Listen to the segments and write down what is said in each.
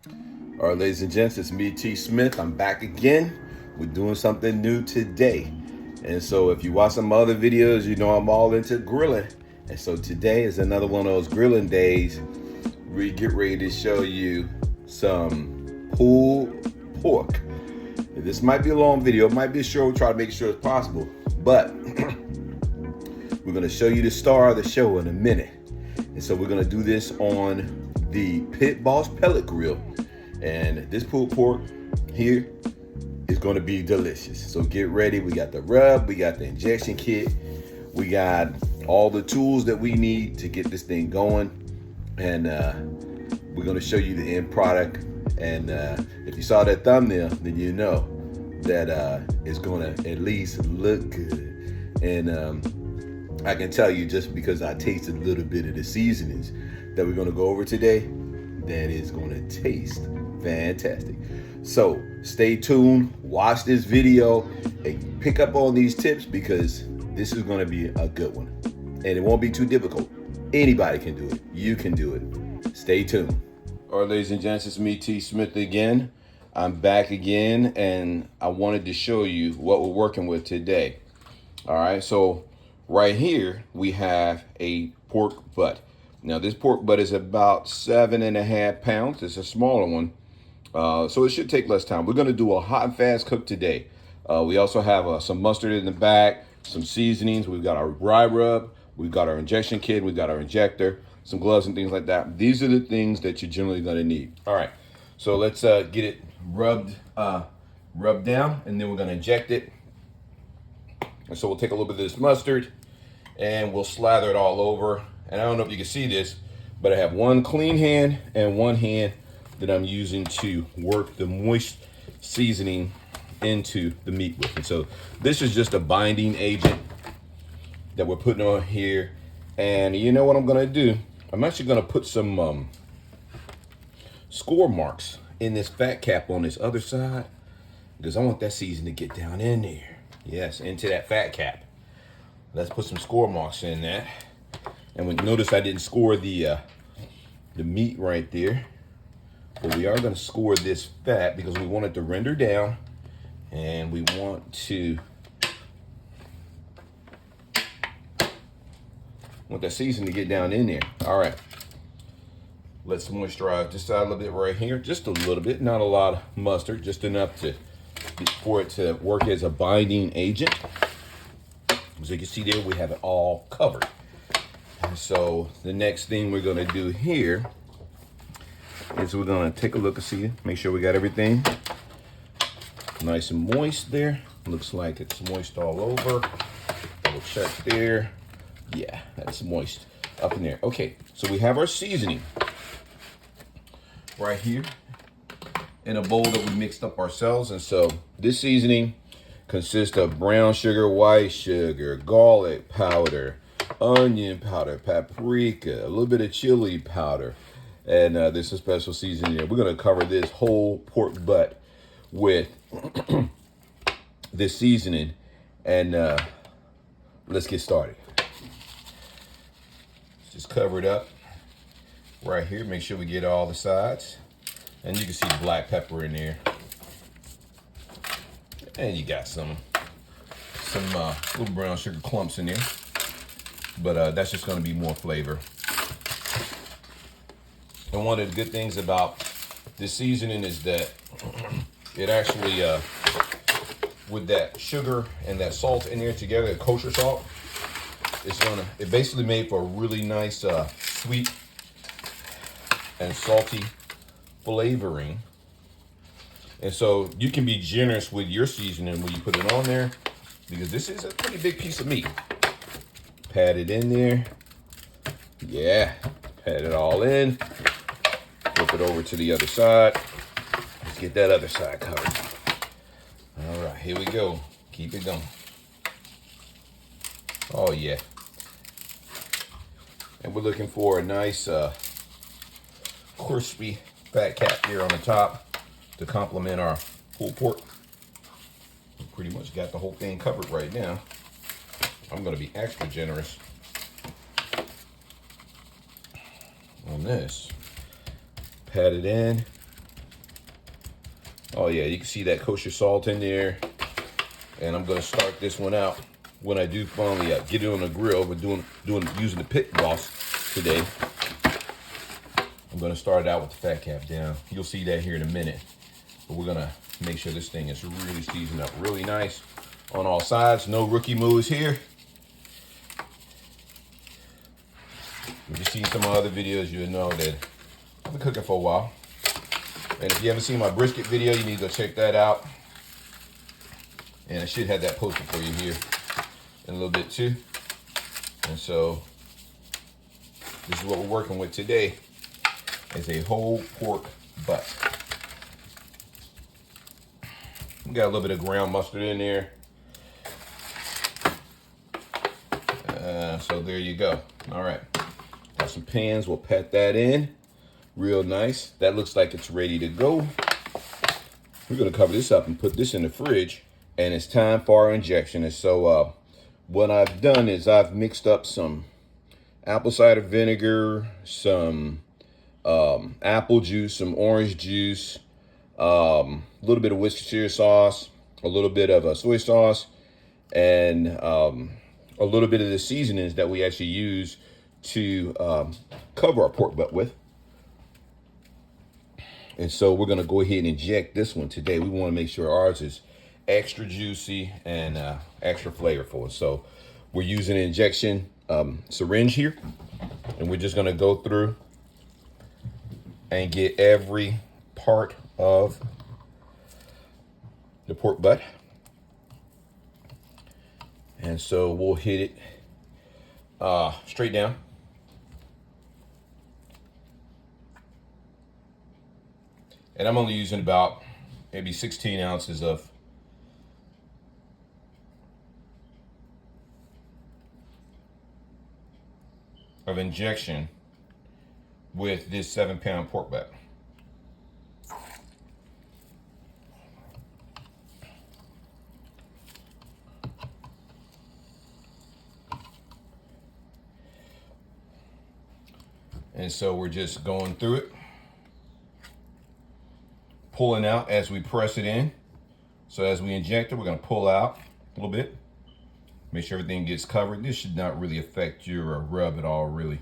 All right, ladies and gents, it's me, T. Smith. I'm back again. We're doing something new today. And so if you watch some other videos, you know I'm all into grilling. And so today is another one of those grilling days. We get ready to show you some pulled pork. This might be a long video. It might be short. We'll try to make sure it's possible. But we're going to show you the star of the show in a minute. And so we're going to do this on the Pitt Boss Pellet Grill. And this pulled pork here is going to be delicious. So get ready. We got the rub, we got the injection kit, we got all the tools that we need to get this thing going. And we're going to show you the end product. And if you saw that thumbnail, then you know that it's going to at least look good. And I can tell you, just because I tasted a little bit of the seasonings that we're going to go over today, that is going to taste fantastic. So stay tuned, watch this video, and pick up on these tips, because this is going to be a good one. And it won't be too difficult. Anybody can do it. You can do it. Stay tuned. All right, ladies and gents, it's me, T. Smith again. I'm back again, and I wanted to show you what we're working with today. All right, so right here we have a pork butt. Now this pork butt is about 7.5 pounds. It's a smaller one. So it should take less time. We're going to do a hot and fast cook today. We also have some mustard in the back, some seasonings. We've got our rye rub. We've got our injection kit. We've got our injector, some gloves and things like that. These are the things that you're generally going to need. All right. So let's get it rubbed down, and then we're going to inject it. And so we'll take a little bit of this mustard and we'll slather it all over. And I don't know if you can see this, but I have one clean hand and one hand that I'm using to work the moist seasoning into the meat with. And so this is just a binding agent that we're putting on here. And you know what I'm gonna do? I'm actually gonna put some score marks in this fat cap on this other side, because I want that seasoning to get down in there. Yes, into that fat cap. Let's put some score marks in that. And we notice I didn't score the meat right there. But we are going to score this fat because we want it to render down, and we want that seasoning to get down in there. All right. Let's moisturize this side a little bit right here. Just a little bit, not a lot of mustard, just enough for it to work as a binding agent. As you can see there, we have it all covered. And so the next thing we're going to do here is we're going to take a look and see, make sure we got everything nice and moist there. Looks like it's moist all over. Double check there. Yeah, that's moist up in there. Okay, so we have our seasoning right here in a bowl that we mixed up ourselves. And so this seasoning consists of brown sugar, white sugar, garlic powder, onion powder, paprika, a little bit of chili powder, and there's a special seasoning here. We're going to cover this whole pork butt with this seasoning, and let's get started. Just cover it up right here. Make sure we get all the sides, and you can see the black pepper in there, and you got some little brown sugar clumps in there, but that's just going to be more flavor. And one of the good things about this seasoning is that it actually, with that sugar and that salt in there together, the kosher salt, it basically made for a really nice sweet and salty flavoring. And so you can be generous with your seasoning when you put it on there, because this is a pretty big piece of meat. Pat it in there. Yeah, pat it all in. Flip it over to the other side. Let's get that other side covered. All right, here we go. Keep it going. Oh yeah. And we're looking for a nice crispy fat cap here on the top to complement our pulled pork. We pretty much got the whole thing covered right now. I'm going to be extra generous on this. Pat it in. Oh yeah, you can see that kosher salt in there. And I'm gonna start this one out when I do finally get it on the grill. We're using the Pitt Boss today. I'm gonna start it out with the fat cap down. You'll see that here in a minute. But we're gonna make sure this thing is really seasoned up really nice on all sides. No rookie moves here. If you've seen some of my other videos, you'll know that I've been cooking for a while. And if you haven't seen my brisket video, you need to go check that out. And I should have that posted for you here in a little bit too. And so this is what we're working with today, is a whole pork butt. We got a little bit of ground mustard in there. So there you go. All right, got some pans. We'll pat that in real nice. That looks like it's ready to go. We're gonna cover this up and put this in the fridge, and it's time for our injection. And so what I've done is I've mixed up some apple cider vinegar, some apple juice, some orange juice, a little bit of Worcestershire sauce, a little bit of soy sauce, and a little bit of the seasonings that we actually use to cover our pork butt with. And so we're gonna go ahead and inject this one today. We wanna make sure ours is extra juicy and extra flavorful. So we're using an injection syringe here, and we're just gonna go through and get every part of the pork butt. And so we'll hit it straight down. And I'm only using about maybe 16 ounces of injection with this 7-pound pork butt. And so we're just going through it, pulling out as we press it in. So as we inject it, we're gonna pull out a little bit, make sure everything gets covered. This should not really affect your rub at all, really.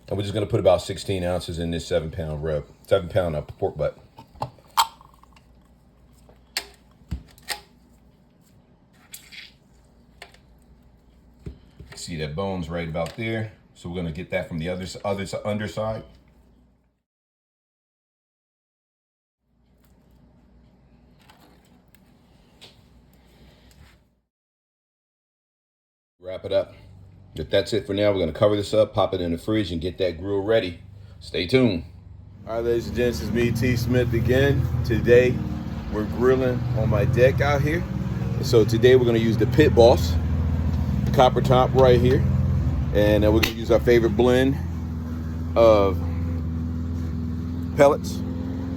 And we're just gonna put about 16 ounces in this 7-pound rub, 7-pound pork butt. See that bone's right about there. So we're gonna get that from the underside. Wrap it up. If that's it for now, we're gonna cover this up, pop it in the fridge, and get that grill ready. Stay tuned. All right, ladies and gents, it's me, T. Smith again. Today, we're grilling on my deck out here. And so today we're gonna use the Pitt Boss, the copper top right here. And we're gonna use our favorite blend of pellets.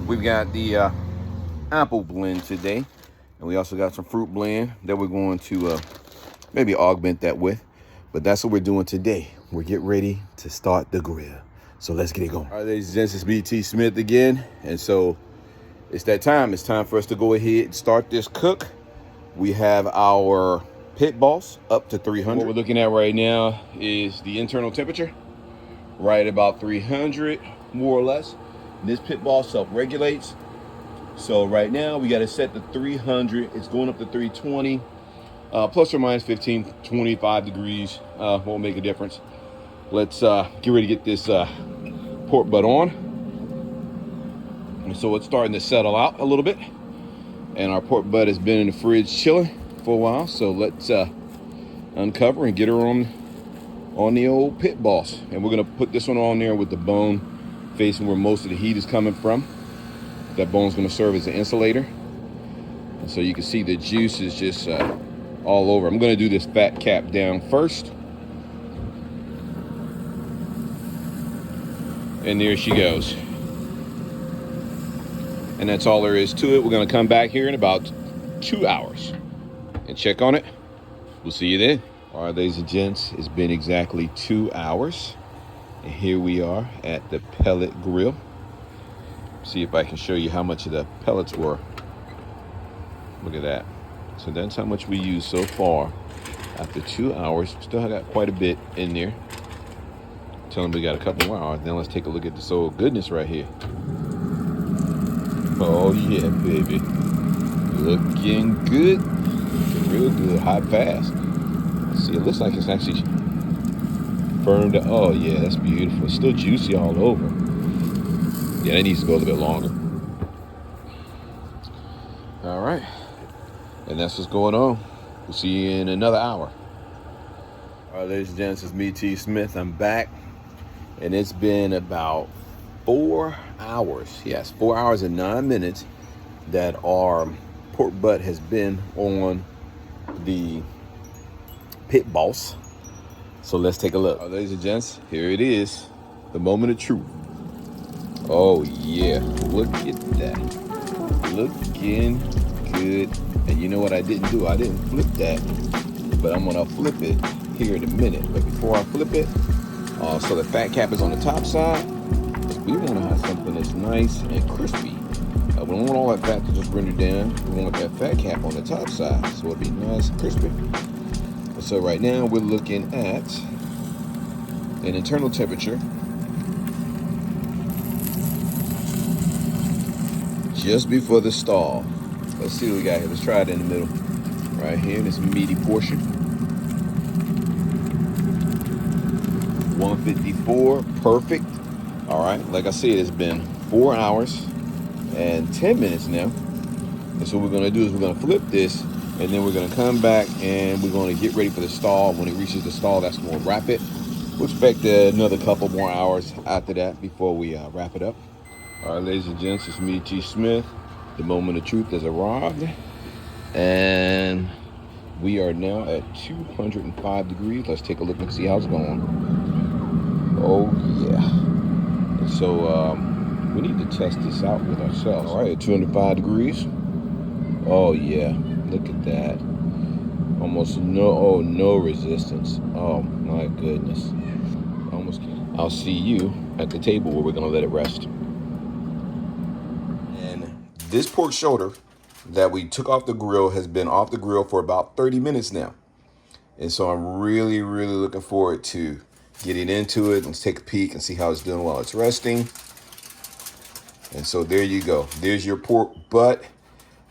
We've got the apple blend today. And we also got some fruit blend that we're going to maybe augment that with. But that's what we're doing today. We're getting ready to start the grill. So let's get it going. All right, ladies and gents, it's me, T. Smith again. And so it's that time. It's time for us to go ahead and start this cook. We have our Pitt Boss up to 300. What we're looking at right now is the internal temperature, right about 300, more or less. And this Pitt Boss self-regulates. So right now we got it set to 300. It's going up to 320. Plus or minus 15, 25 degrees won't make a difference. Let's get ready to get this pork butt on. And so it's starting to settle out a little bit. And our pork butt has been in the fridge chilling for a while. So let's uncover and get her on the old Pitt Boss. And we're gonna put this one on there with the bone facing where most of the heat is coming from. That bone's gonna serve as an insulator. And so you can see the juice is just all over. I'm gonna do this fat cap down first. And there she goes. And that's all there is to it. We're gonna come back here in about 2 hours and check on it. We'll see you then. All right, ladies and gents, it's been exactly 2 hours. And here we are at the pellet grill. See if I can show you how much of the pellets were. Look at that. So that's how much we used so far. After 2 hours, still got quite a bit in there. Tell them we got a couple more hours. Now let's take a look at this old goodness right here. Oh yeah, baby. Looking good. Looking real good. Hot fast. See, it looks like it's actually burned. Oh yeah, that's beautiful. It's still juicy all over. Yeah, it needs to go a little bit longer. All right. And that's what's going on. We'll see you in another hour. All right, ladies and gents, it's me, T. Smith. I'm back. And it's been about 4 hours. Yes, 4 hours and 9 minutes that our pork butt has been on the Pitt Boss. So let's take a look. All right, ladies and gents, here it is. The moment of truth. Oh, yeah. Look at that. Looking good. And you know what I didn't do? I didn't flip that, but I'm gonna flip it here in a minute. But before I flip it, so the fat cap is on the top side. We wanna have something that's nice and crispy. We don't want all that fat to just render down. We want that fat cap on the top side, so it'll be nice and crispy. And so right now we're looking at an internal temperature just before the stall. Let's see what we got here. Let's try it in the middle. Right here, this meaty portion. 154, perfect. All right, like I said, it's been 4 hours and 10 minutes now. And so what we're gonna do is we're gonna flip this, and then we're gonna come back and we're gonna get ready for the stall. When it reaches the stall, that's when we'll wrap it. We'll expect another couple more hours after that before we wrap it up. All right, ladies and gents, it's me, T. Smith. The moment of truth has arrived, and we are now at 205 degrees. Let's take a look and see how it's going. Oh yeah. And so we need to test this out with ourselves. All right, at 205 degrees. Oh yeah, look at that. Almost no resistance. Oh my goodness. Almost. I'll see you at the table where we're gonna let it rest. This pork shoulder that we took off the grill has been off the grill for about 30 minutes now. And so I'm really looking forward to getting into it. Let's take a peek and see how it's doing while it's resting. And so there you go. There's your pork butt.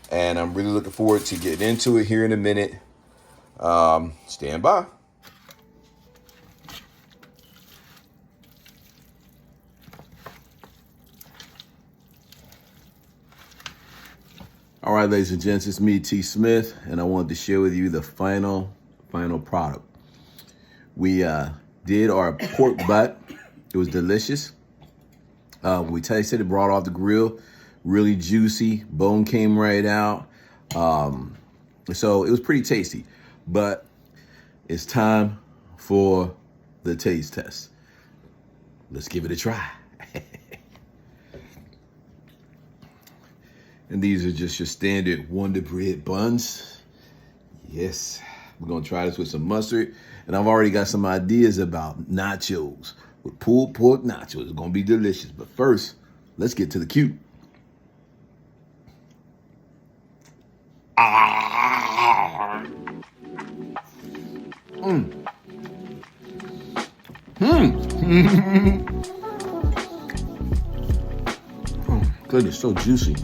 And I'm really looking forward to getting into it here in a minute. Stand by. All right, ladies and gents, it's me, T. Smith, and I wanted to share with you the final product. We did our pork butt. It was delicious. We tasted it, brought off the grill, really juicy. Bone came right out. So it was pretty tasty, but it's time for the taste test. Let's give it a try. And these are just your standard Wonder Bread buns. Yes, we're gonna try this with some mustard. And I've already got some ideas about nachos with pulled pork nachos. It's gonna be delicious. But first, let's get to the cue. Oh, goodness, so juicy.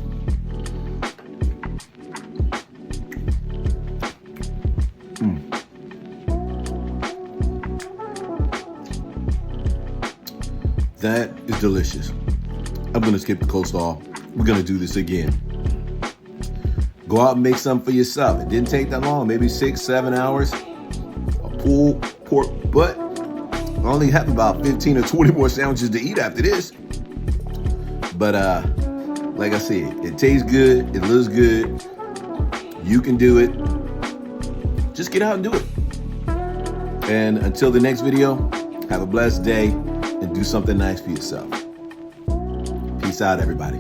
That is delicious. I'm gonna skip the coleslaw. We're gonna do this again. Go out and make some for yourself. It didn't take that long, maybe 6-7 hours. A pulled pork butt. I only have about 15 or 20 more sandwiches to eat after this. But like I said, it tastes good, it looks good. You can do it. Just get out and do it. And until the next video, have a blessed day and do something nice for yourself. Peace out, everybody.